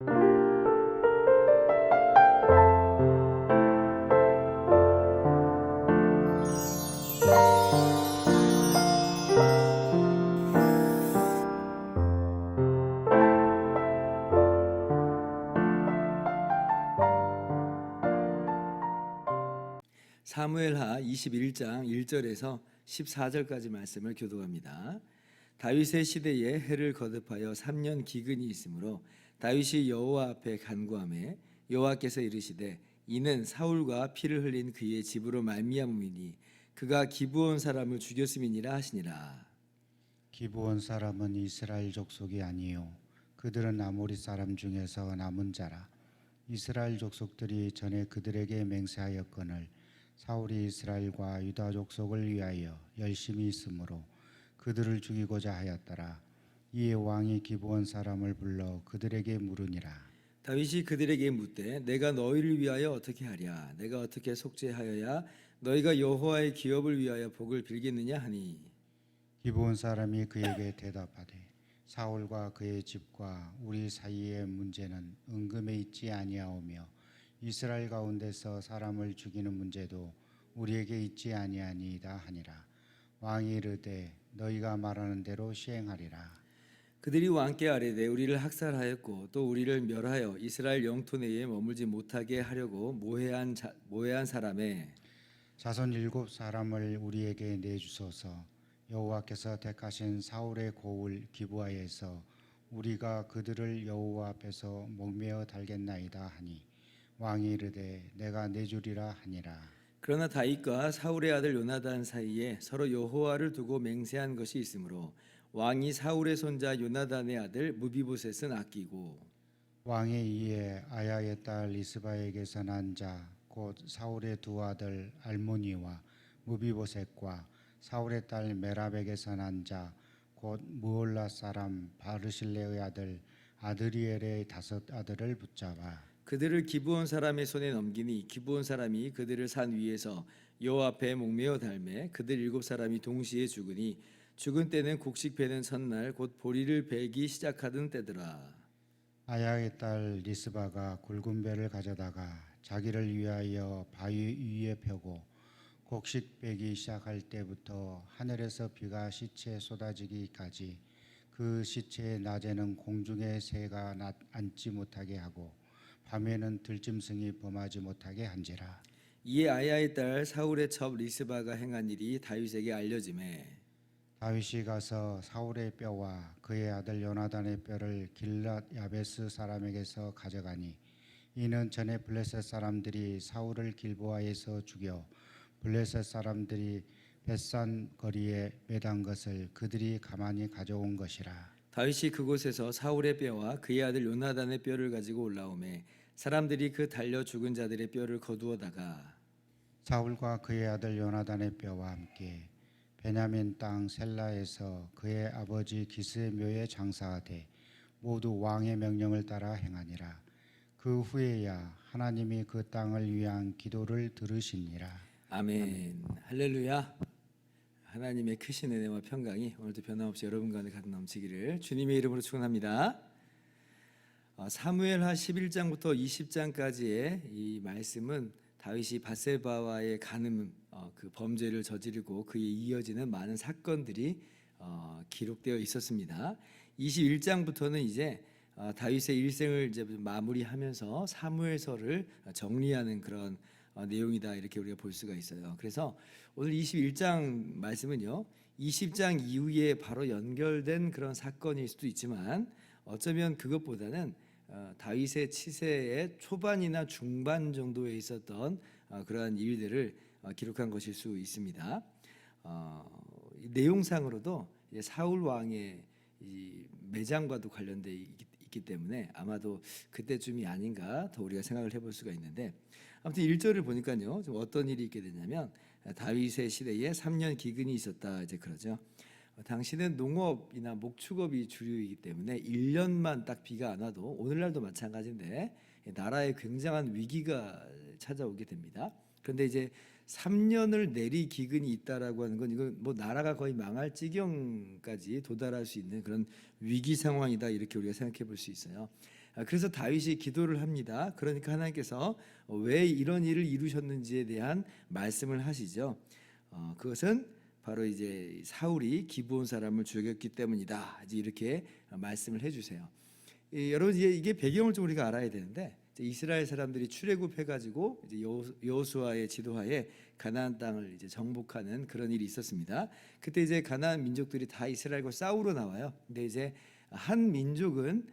사무엘하 21장 1절에서 14절까지 말씀을 교독합니다. 다윗의 시대에 해를 거듭하여 3년 기근이 있으므로 다윗이 여호와 앞에 간구하매 여호와께서 이르시되 이는 사울과 피를 흘린 그의 집으로 말미암음이니 그가 기브온 사람을 죽였음이니라 하시니라. 기브온 사람은 이스라엘 족속이 아니요 그들은 아모리 사람 중에서 남은 자라. 이스라엘 족속들이 전에 그들에게 맹세하였거늘 사울이 이스라엘과 유다 족속을 위하여 열심히 있으므로 그들을 죽이고자 하였더라. 이에 왕이 기브온 사람을 불러 그들에게 물으니라. 다윗이 그들에게 묻되 내가 너희를 위하여 어떻게 하랴? 내가 어떻게 속죄하여야 너희가 여호와의 기업을 위하여 복을 빌겠느냐 하니 기브온 사람이 그에게 대답하되 사울과 그의 집과 우리 사이의 문제는 은금에 있지 아니하오며 이스라엘 가운데서 사람을 죽이는 문제도 우리에게 있지 아니하니이다 하니라. 왕이 이르되 너희가 말하는 대로 시행하리라. 그들이 왕께 아뢰되 우리를 학살하였고 또 우리를 멸하여 이스라엘 영토 내에 머물지 못하게 하려고 모해한 사람의 자손 7사람을 우리에게 내주소서. 여호와께서 택하신 사울의 고을 기브아에서 우리가 그들을 여호와 앞에서 목매어 달겠나이다 하니 왕이 이르되 내가 내주리라 하니라. 그러나 다윗과 사울의 아들 요나단 사이에 서로 여호와를 두고 맹세한 것이 있으므로 왕이 사울의 손자 요나단의 아들 무비보셋은 아끼고 왕이 이에 아야의 딸 리스바에게서 난 자 곧 사울의 두 아들 알모니와 무비보셋과 사울의 딸 메랍에게서 난 자 곧 무올라 사람 바르실레의 아들 아드리엘의 5 아들을 붙잡아 그들을 기브온 사람의 손에 넘기니 기브온 사람이 그들을 산 위에서 여호와 앞에 목매어 달매 그들 7사람이 동시에 죽으니 죽은 때는 곡식 베는 첫날 곧 보리를 베기 시작하던 때더라. 아야의 딸 리스바가 굵은 배를 가져다가 자기를 위하여 바위 위에 펴고 곡식 베기 시작할 때부터 하늘에서 비가 시체에 쏟아지기까지 그 시체의 낮에는 공중의 새가 앉지 못하게 하고 밤에는 들짐승이 범하지 못하게 한지라. 이에 아야의 딸 사울의 첩 리스바가 행한 일이 다윗에게 알려지매 다윗이 가서 사울의 뼈와 그의 아들 요나단의 뼈를 길랏 야베스 사람에게서 가져가니 이는 전에 블레셋 사람들이 사울을 길보아에서 죽여 블레셋 사람들이 벳산 거리에 매단 것을 그들이 가만히 가져온 것이라. 다윗이 그곳에서 사울의 뼈와 그의 아들 요나단의 뼈를 가지고 올라오매 사람들이 그 달려 죽은 자들의 뼈를 거두어다가 사울과 그의 아들 요나단의 뼈와 함께 베냐민 땅 셀라에서 그의 아버지 기스의 묘에 장사하되 모두 왕의 명령을 따라 행하니라. 그 후에야 하나님이 그 땅을 위한 기도를 들으시니라. 아멘. 할렐루야. 하나님의 크신 은혜와 평강이 오늘도 변함없이 여러분 가운데 가득 넘치기를 주님의 이름으로 축원합니다. 사무엘하 11장부터 20장까지의 이 말씀은 다윗이 밧세바와의 간음 그 범죄를 저지르고 그에 이어지는 많은 사건들이 기록되어 있었습니다. 21장부터는 이제 다윗의 일생을 이제 마무리하면서 사무엘서를 정리하는 그런 내용이다 이렇게 우리가 볼 수가 있어요. 그래서 오늘 21장 말씀은요 20장 이후에 바로 연결된 그런 사건일 수도 있지만 어쩌면 그것보다는 다윗의 치세의 초반이나 중반 정도에 있었던 그러한 일들을 기록한 것일 수 있습니다. 내용상으로도 사울 왕의 이 매장과도 관련돼 있기 때문에 아마도 그때쯤이 아닌가 더 우리가 생각을 해볼 수가 있는데 아무튼 1절을 보니까요 좀 어떤 일이 있게 되냐면 다윗의 시대에 3년 기근이 있었다 이제 그러죠. 당시는 농업이나 목축업이 주류이기 때문에 1년만 딱 비가 안 와도 오늘날도 마찬가지인데 나라에 굉장한 위기가 찾아오게 됩니다. 그런데 이제 3년을 내리 기근이 있다라고 하는 건 이건 뭐 나라가 거의 망할 지경까지 도달할 수 있는 그런 위기 상황이다 이렇게 우리가 생각해 볼 수 있어요. 그래서 다윗이 기도를 합니다. 그러니까 하나님께서 왜 이런 일을 이루셨는지에 대한 말씀을 하시죠. 그것은 바로 이제 사울이 기브온 사람을 죽였기 때문이다. 이제 이렇게 말씀을 해주세요. 여러분 이게 배경을 좀 우리가 알아야 되는데, 이스라엘 사람들이 출애굽해가지고 이제 여호수아의 지도하에 가나안 땅을 이제 정복하는 그런 일이 있었습니다. 그때 이제 가나안 민족들이 다 이스라엘과 싸우러 나와요. 근데 이제 한 민족은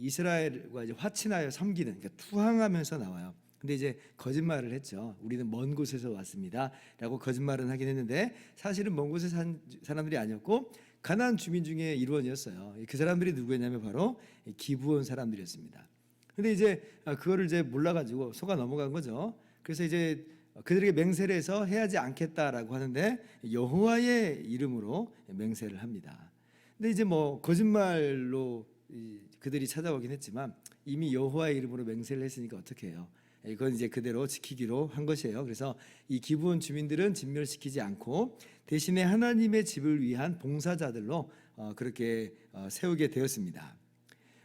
이스라엘과 이제 화친하여 섬기는, 그러니까 투항하면서 나와요. 근데 이제 거짓말을 했죠. 우리는 먼 곳에서 왔습니다라고 거짓말은 하긴 했는데 사실은 먼 곳에 산 사람들이 아니었고 가나안 주민 중에 일원이었어요. 그 사람들이 누구였냐면 바로 기브온 사람들이었습니다. 근데 이제 그거를 이제 몰라가지고 속아 넘어간 거죠. 그래서 이제 그들에게 맹세를 해서 해하지 않겠다라고 하는데 여호와의 이름으로 맹세를 합니다. 근데 이제 뭐 거짓말로 그들이 찾아오긴 했지만 이미 여호와의 이름으로 맹세를 했으니까 어떻게 해요? 이건 이제 그대로 지키기로 한 것이에요. 그래서 이 기브온 주민들은 진멸시키지 않고 대신에 하나님의 집을 위한 봉사자들로 그렇게 세우게 되었습니다.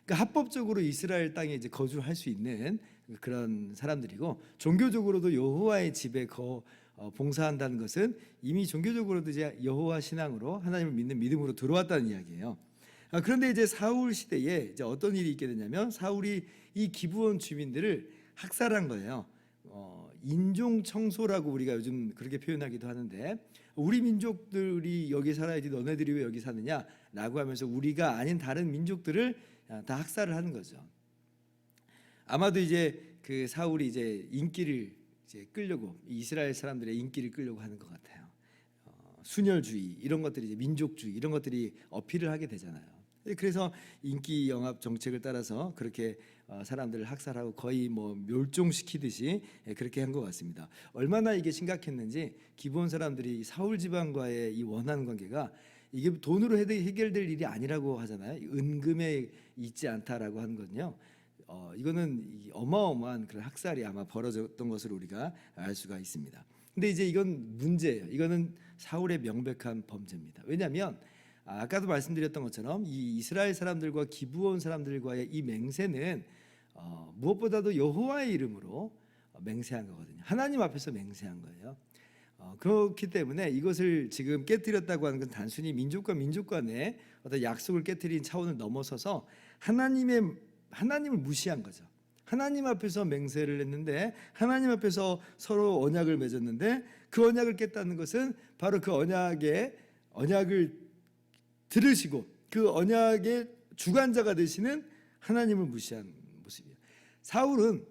그러니까 합법적으로 이스라엘 땅에 이제 거주할 수 있는 그런 사람들이고, 종교적으로도 여호와의 집에 봉사한다는 것은 이미 종교적으로도 이제 여호와 신앙으로 하나님을 믿는 믿음으로 들어왔다는 이야기예요. 그런데 이제 사울 시대에 이제 어떤 일이 있게 되냐면 사울이 이 기브온 주민들을 학살한 거예요. 인종 청소라고 우리가 요즘 그렇게 표현하기도 하는데, 우리 민족들이 여기 살아야지 너네들이 왜 여기 사느냐라고 하면서 우리가 아닌 다른 민족들을 다 학살을 하는 거죠. 아마도 이제 그 사울이 이제 인기를 이제 끌려고, 이스라엘 사람들의 인기를 끌려고 하는 것 같아요. 순혈주의 이런 것들이, 이제 민족주의 이런 것들이 어필을 하게 되잖아요. 그래서 인기 영합 정책을 따라서 그렇게 사람들을 학살하고 거의 뭐 멸종시키듯이 그렇게 한 것 같습니다. 얼마나 이게 심각했는지 기브온 사람들이 사울 집안과의 이 원한 관계가 이게 돈으로 해결될 일이 아니라고 하잖아요. 은금에 있지 않다라고 하는 거는요. 이거는 어마어마한 그런 학살이 아마 벌어졌던 것으로 우리가 알 수가 있습니다. 근데 이제 이건 문제예요. 이거는 사울의 명백한 범죄입니다. 왜냐하면 아까도 말씀드렸던 것처럼 이 이스라엘 사람들과 기브온 사람들과의 이 맹세는 무엇보다도 여호와의 이름으로 맹세한 거거든요. 하나님 앞에서 맹세한 거예요. 그렇기 때문에 이것을 지금 깨뜨렸다고 하는 건 단순히 민족과 민족 간의 어떤 약속을 깨뜨린 차원을 넘어서서 하나님을 무시한 거죠. 하나님 앞에서 맹세를 했는데, 하나님 앞에서 서로 언약을 맺었는데, 그 언약을 깼다는 것은 바로 그 언약을 들으시고 그 언약의 주관자가 되시는 하나님을 무시한 모습이에요. 사울은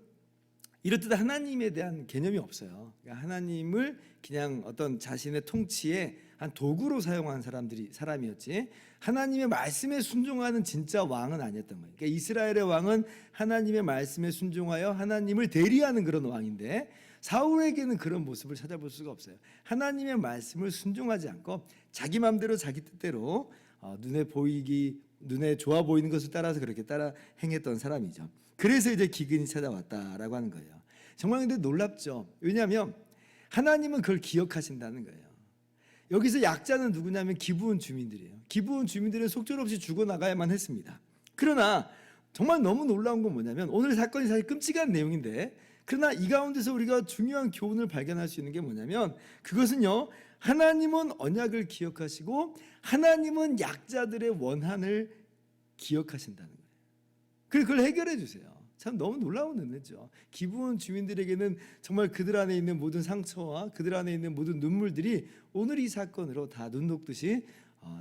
이렇듯 하나님에 대한 개념이 없어요. 그러니까 하나님을 그냥 어떤 자신의 통치에 한 도구로 사용한 사람이었지, 하나님의 말씀에 순종하는 진짜 왕은 아니었던 거예요. 그러니까 이스라엘의 왕은 하나님의 말씀에 순종하여 하나님을 대리하는 그런 왕인데, 사울에게는 그런 모습을 찾아볼 수가 없어요. 하나님의 말씀을 순종하지 않고 자기 마음대로 자기 뜻대로 눈에 좋아 보이는 것을 따라서 그렇게 따라 행했던 사람이죠. 그래서 이제 기근이 찾아왔다라고 하는 거예요. 정말 근데 놀랍죠. 왜냐하면 하나님은 그걸 기억하신다는 거예요. 여기서 약자는 누구냐면 기브온 주민들이에요. 기브온 주민들은 속절없이 죽어나가야만 했습니다. 그러나 정말 너무 놀라운 건 뭐냐면, 오늘 사건이 사실 끔찍한 내용인데, 그러나 이 가운데서 우리가 중요한 교훈을 발견할 수 있는 게 뭐냐면, 그것은요, 하나님은 언약을 기억하시고 하나님은 약자들의 원한을 기억하신다는 거예요. 그걸 해결해 주세요. 참 너무 놀라운 은혜죠. 기브온 주민들에게는 정말 그들 안에 있는 모든 상처와 그들 안에 있는 모든 눈물들이 오늘 이 사건으로 다 눈 녹듯이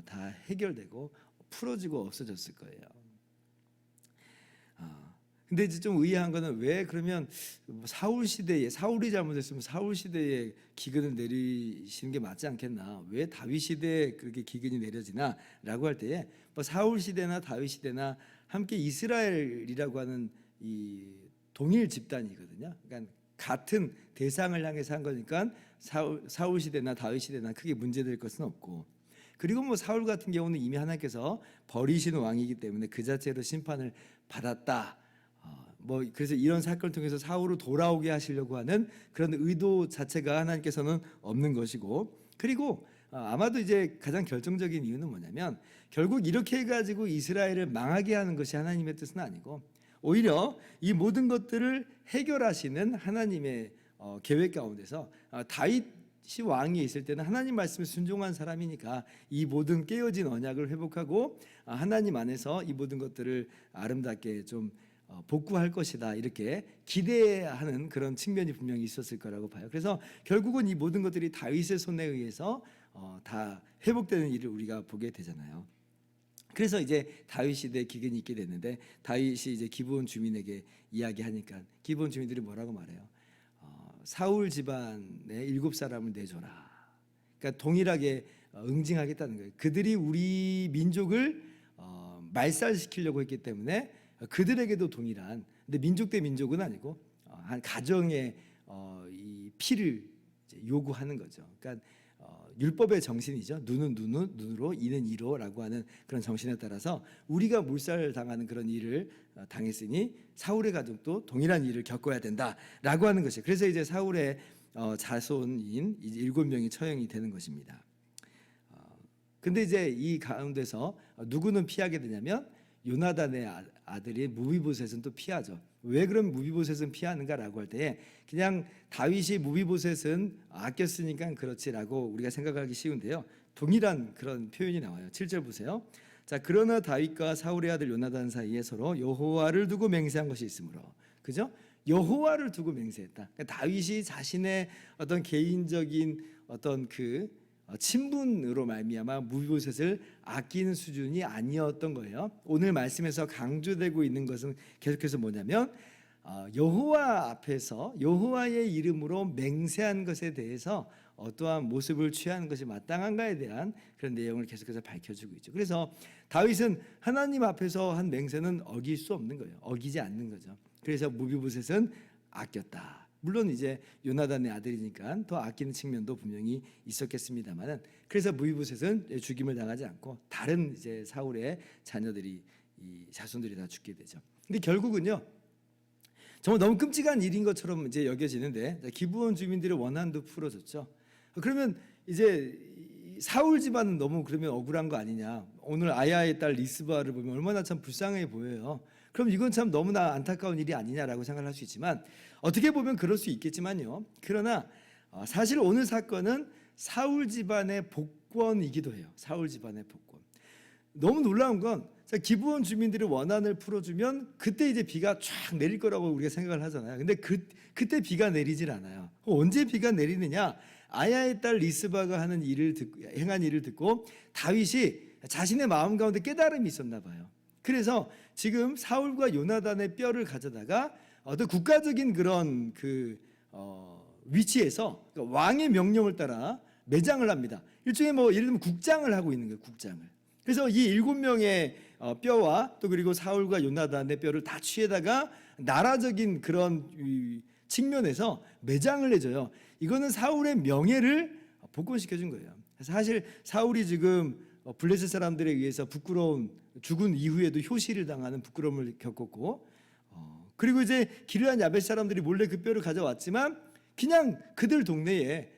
다 해결되고 풀어지고 없어졌을 거예요. 근데 이제 좀 의아한 거는, 왜 그러면 사울이 잘못했으면 사울 시대에 기근을 내리시는 게 맞지 않겠나? 왜 다윗 시대에 그렇게 기근이 내려지나라고 할 때에 사울 시대나 다윗 시대나 함께 이스라엘이라고 하는 이 동일 집단이거든요. 그러니까 같은 대상을 향해서 한 거니까 사울 시대나 다윗 시대나 크게 문제될 것은 없고, 그리고 뭐 사울 같은 경우는 이미 하나님께서 버리시는 왕이기 때문에 그 자체로 심판을 받았다. 그래서 이런 사건을 통해서 사울을 돌아오게 하시려고 하는 그런 의도 자체가 하나님께서는 없는 것이고, 그리고 아마도 이제 가장 결정적인 이유는 뭐냐면 결국 이렇게 해가지고 이스라엘을 망하게 하는 것이 하나님의 뜻은 아니고 오히려 이 모든 것들을 해결하시는 하나님의 계획 가운데서 다윗이 왕이 있을 때는 하나님 말씀에 순종한 사람이니까 이 모든 깨어진 언약을 회복하고 하나님 안에서 이 모든 것들을 아름답게 좀 복구할 것이다 이렇게 기대하는 그런 측면이 분명히 있었을 거라고 봐요. 그래서 결국은 이 모든 것들이 다윗의 손에 의해서 다 회복되는 일을 우리가 보게 되잖아요. 그래서 이제 다윗 시대에 기근이 있게 됐는데 다윗이 이제 기브온 주민에게 이야기하니까 기브온 주민들이 뭐라고 말해요? 사울 집안에 7사람을 내줘라. 그러니까 동일하게 응징하겠다는 거예요. 그들이 우리 민족을 말살시키려고 했기 때문에 그들에게도 동일한, 근데 민족 대 민족은 아니고 한 가정의 이 피를 이제 요구하는 거죠. 그러니까 율법의 정신이죠. 눈은 눈으로, 이는 이로라고 하는 그런 정신에 따라서 우리가 몰살당하는 그런 일을 당했으니 사울의 가족도 동일한 일을 겪어야 된다라고 하는 것이에요. 그래서 이제 사울의 자손인 이제 7명이 처형이 되는 것입니다. 근데 이제 이 가운데서 누구는 피하게 되냐면 요나단의 아들인 무비보셋은 또 피하죠. 왜 그럼 무비보셋은 피하는가라고 할 때 그냥 다윗이 무비보셋은 아꼈으니까 그렇지라고 우리가 생각하기 쉬운데요. 동일한 그런 표현이 나와요. 7절 보세요. 자, 그러나 다윗과 사울의 아들 요나단 사이에 서로 여호와를 두고 맹세한 것이 있으므로, 그죠? 여호와를 두고 맹세했다. 그러니까 다윗이 자신의 어떤 개인적인 어떤 그 친분으로 말미암아 무비보셋을 아끼는 수준이 아니었던 거예요. 오늘 말씀에서 강조되고 있는 것은 계속해서 뭐냐면 여호와 앞에서 여호와의 이름으로 맹세한 것에 대해서 어떠한 모습을 취하는 것이 마땅한가에 대한 그런 내용을 계속해서 밝혀주고 있죠. 그래서 다윗은 하나님 앞에서 한 맹세는 어길 수 없는 거예요. 어기지 않는 거죠. 그래서 무비보셋은 아꼈다. 물론 이제 요나단의 아들이니까 더 아끼는 측면도 분명히 있었겠습니다만은, 그래서 무비보셋은 죽임을 당하지 않고 다른 이제 사울의 자녀들이 이 자손들이 다 죽게 되죠. 근데 결국은요, 정말 너무 끔찍한 일인 것처럼 이제 여겨지는데 기브온 주민들의 원한도 풀어졌죠. 그러면 이제 사울 집안은 너무 그러면 억울한 거 아니냐? 오늘 아야의 딸 리스바를 보면 얼마나 참 불쌍해 보여요. 그럼 이건 참 너무나 안타까운 일이 아니냐라고 생각할 수 있지만 어떻게 보면 그럴 수 있겠지만요. 그러나 사실 오늘 사건은 사울 집안의 복권이기도 해요. 사울 집안의 복권. 너무 놀라운 건 기브온 주민들의 원한을 풀어주면 그때 이제 비가 쫙 내릴 거라고 우리가 생각을 하잖아요. 근데 그때 비가 내리질 않아요. 언제 비가 내리느냐? 아야의 딸 리스바가 행한 일을 듣고 다윗이 자신의 마음 가운데 깨달음이 있었나 봐요. 그래서 지금 사울과 요나단의 뼈를 가져다가 어떤 국가적인 그런 위치에서 그러니까 왕의 명령을 따라 매장을 합니다. 일종의 예를 들면 국장을 하고 있는 거예요. 국장을. 그래서 이 7명의 뼈와 또 그리고 사울과 요나단의 뼈를 다 취해다가 나라적인 그런 측면에서 매장을 해줘요. 이거는 사울의 명예를 복권시켜준 거예요. 사실 사울이 지금 블레셋 사람들에 의해서 부끄러운, 죽은 이후에도 효시를 당하는 부끄러움을 겪었고, 그리고 이제 기르한 야벳 사람들이 몰래 그 뼈를 가져왔지만 그냥 그들 동네에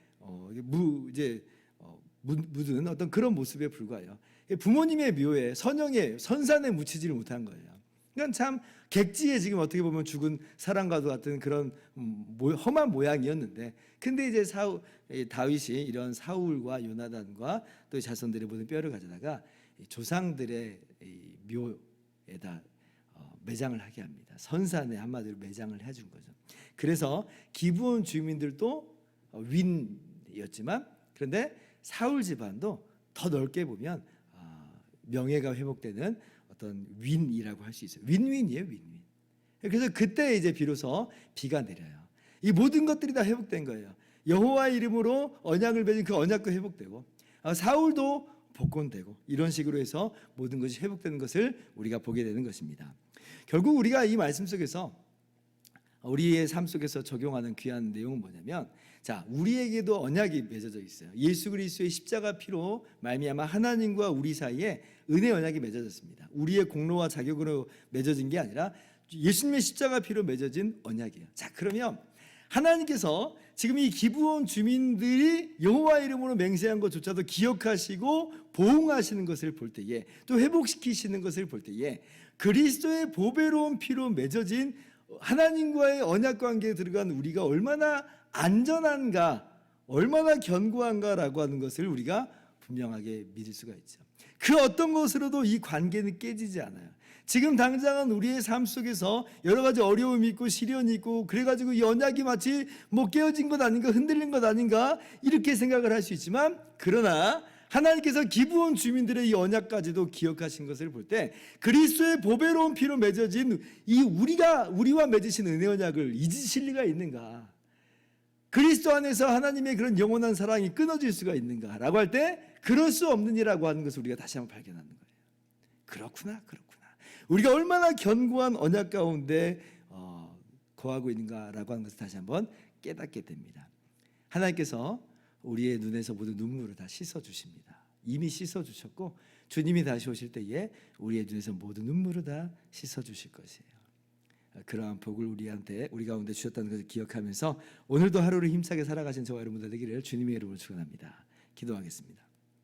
묻은 어떤 그런 모습에 불과해요. 부모님의 묘에 선산에 묻히지를 못한 거예요. 그러니까 참 객지에 지금 어떻게 보면 죽은 사람과도 같은 그런 험한 모양이었는데, 근데 이제 다윗이 이런 사울과 요나단과 또 자손들의 모든 뼈를 가져다가 조상들의 묘에다 매장을 하게 합니다. 선산에 한마디로 매장을 해준 거죠. 그래서 기브온 주민들도 윈이었지만, 그런데 사울 집안도 더 넓게 보면 명예가 회복되는 어떤 윈이라고 할 수 있어요. 윈윈이에요, 윈윈. 그래서 그때 이제 비로소 비가 내려요. 이 모든 것들이 다 회복된 거예요. 여호와의 이름으로 언약을 맺은 그 언약도 회복되고, 사울도 복권되고, 이런 식으로 해서 모든 것이 회복되는 것을 우리가 보게 되는 것입니다. 결국 우리가 이 말씀 속에서 우리의 삶 속에서 적용하는 귀한 내용은 뭐냐면, 자, 우리에게도 언약이 맺어져 있어요. 예수 그리스도의 십자가 피로 말미암아 하나님과 우리 사이에 은혜 언약이 맺어졌습니다. 우리의 공로와 자격으로 맺어진 게 아니라 예수님의 십자가 피로 맺어진 언약이에요. 자, 그러면 하나님께서 지금 이 기브온 주민들이 여호와 이름으로 맹세한 것조차도 기억하시고 보응하시는 것을 볼 때에, 또 회복시키시는 것을 볼 때에, 그리스도의 보배로운 피로 맺어진 하나님과의 언약 관계에 들어간 우리가 얼마나 안전한가, 얼마나 견고한가라고 하는 것을 우리가 분명하게 믿을 수가 있죠. 그 어떤 것으로도 이 관계는 깨지지 않아요. 지금 당장은 우리의 삶 속에서 여러 가지 어려움이 있고 시련이 있고, 그래가지고 이 언약이 마치 깨어진 것 아닌가, 흔들린 것 아닌가, 이렇게 생각을 할 수 있지만, 그러나 하나님께서 기브온 주민들의 이 언약까지도 기억하신 것을 볼 때, 그리스도의 보배로운 피로 맺어진 이 우리와 맺으신 은혜 언약을 잊으실 리가 있는가? 그리스도 안에서 하나님의 그런 영원한 사랑이 끊어질 수가 있는가라고 할 때, 그럴 수 없는 이라고 하는 것을 우리가 다시 한번 발견하는 거예요. 그렇구나. 우리가 얼마나 견고한 언약 가운데 거하고 있는가라고 하는 것을 다시 한번 깨닫게 됩니다. 하나님께서 우리의 눈에서 모든 눈물을 다 씻어주십니다. 이미 씻어주셨고, 주님이 다시 오실 때에 우리의 눈에서 모든 눈물을 다 씻어주실 것이에요. 그러한 복을 우리 가운데 주셨다는 것을 기억하면서 오늘도 하루를 힘차게 살아가신 저와 여러분들 되기를 주님의 이름으로 축원합니다. 기도하겠습니다.